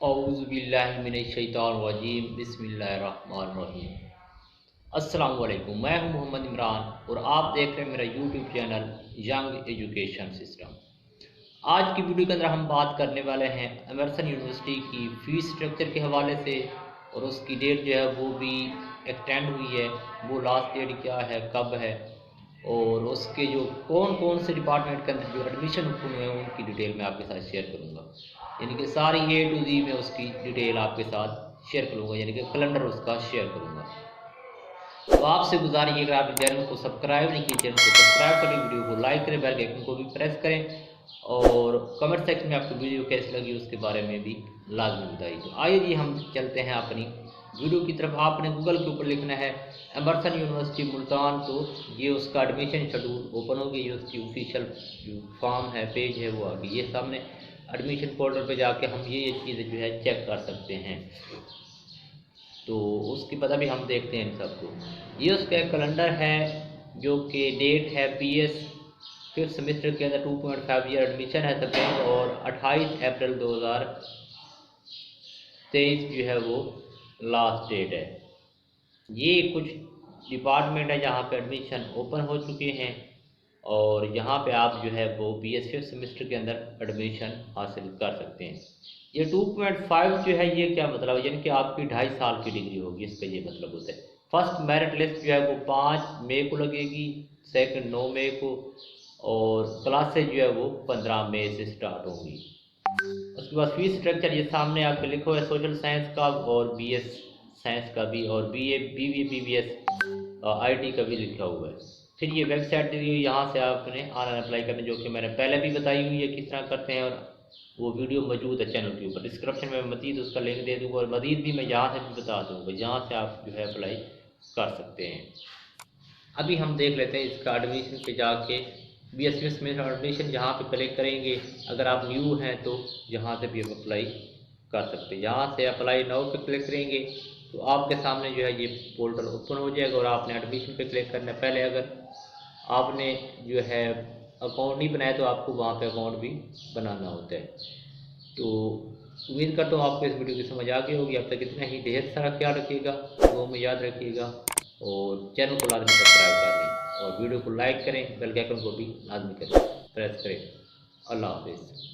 औज़ुबिल्लाहिमिनश्शैतानिर्रजीम बिस्मिल्लाहिर्रहमानिर्रहीम। अस्सलाम वालेकुम, मैं हूं मोहम्मद इमरान और आप देख रहे हैं मेरा YouTube channel young education system. आज की वीडियो के अंदर हम बात करने वाले हैं एमर्सन यूनिवर्सिटी की फ़ीस स्ट्रक्चर के हवाले से, और उसकी डेट जो है वो भी एक्सटेंड हुई है। वो लास्ट डेट क्या है, कब है, और उसके जो कौन कौन से डिपार्टमेंट के अंदर जो एडमिशन ओपन हुए हैं उनकी डिटेल मैं आपके साथ शेयर करूँगा। यानी कि सारी ए टू जी में उसकी डिटेल आपके साथ शेयर करूँगा, यानी कि कैलेंडर उसका शेयर करूँगा। तो आपसे गुजारिश है, अगर आप चैनल को सब्सक्राइब नहीं किए, चैनल को सब्सक्राइब करें, वीडियो को लाइक करें, बेल आइकन को भी प्रेस करें, और कमेंट सेक्शन में आपको वीडियो कैसी लगी उसके बारे में भी लाजमी बताइए। तो आइए जी हम चलते हैं अपनी वीडियो की तरफ। आपने गूगल के ऊपर लिखना है एमर्सन यूनिवर्सिटी मुल्तान, तो ये उसका एडमिशन शेड्यूल ओपन हो गई। ये उसकी ऑफिशियल जो फॉर्म है, पेज है, वो आ गई। ये सामने एडमिशन पोर्टल पे जाके हम ये चीज़ें जो है चेक कर सकते हैं। तो उसकी पता भी हम देखते हैं इन सबको। ये उसका एक कैलेंडर है जो कि डेट है PS 5th सेमेस्टर के अंदर 2.5 ईयर एडमिशन है सेकेंड, और 28 अप्रैल 2023 जो है वो लास्ट डेट है। ये कुछ डिपार्टमेंट है जहाँ पे एडमिशन ओपन हो चुके हैं, और यहाँ पे आप जो है वो BS 5th सेमेस्टर के अंदर एडमिशन हासिल कर सकते हैं। ये 2.5 जो है ये क्या मतलब है, यानी कि आपकी 2.5 साल की डिग्री होगी, इसका ये मतलब होता है। फर्स्ट मेरिट लिस्ट जो है वो 5 मई को लगेगी, सेकंड 9 मई को, और क्लासेज जो है वो 15 मई से स्टार्ट होंगी। उसके बाद फीस स्ट्रक्चर ये सामने आपके लिखा हुआ है, सोशल साइंस का और BS साइंस का भी, और BA BBA BBS IT का भी लिखा हुआ है। फिर ये वेबसाइट दी हुई, यहाँ से आपने ऑनलाइन अप्लाई करना, जो कि मैंने पहले भी बताई हुई है किस तरह करते हैं, और वो वीडियो मौजूद है चैनल के ऊपर। डिस्क्रिप्शन में मज़ीद उसका लिंक दे दूँगा, और मज़ीद भी मैं यहाँ से भी बता दूँगा, जहाँ से आप जो है अप्लाई कर सकते हैं। अभी हम देख लेते हैं इसका एडमिशन पे जाके BS में एडमिशन जहाँ पे क्लिक करेंगे। अगर आप न्यू हैं तो यहाँ से भी आप अप्लाई कर सकते हैं। यहाँ से अप्लाई नाउ पे क्लिक करेंगे तो आपके सामने जो है ये पोर्टल ओपन हो जाएगा, और आपने एडमिशन पे क्लिक करना है। पहले अगर आपने जो है अकाउंट नहीं बनाया तो आपको वहाँ पे अकाउंट भी बनाना होता है। तो उम्मीद करता हूँ आपको इस वीडियो की समझ आ गई होगी। अब तक इतना ही, ढेर सारा ख्याल रखिएगा, वो में याद रखिएगा, और चैनल को लाजमी सब्सक्राइब कर लें, और वीडियो को लाइक करें, बेल आइकन को भी लाजमी करें, प्रेस करें। अल्लाह हाफिज़।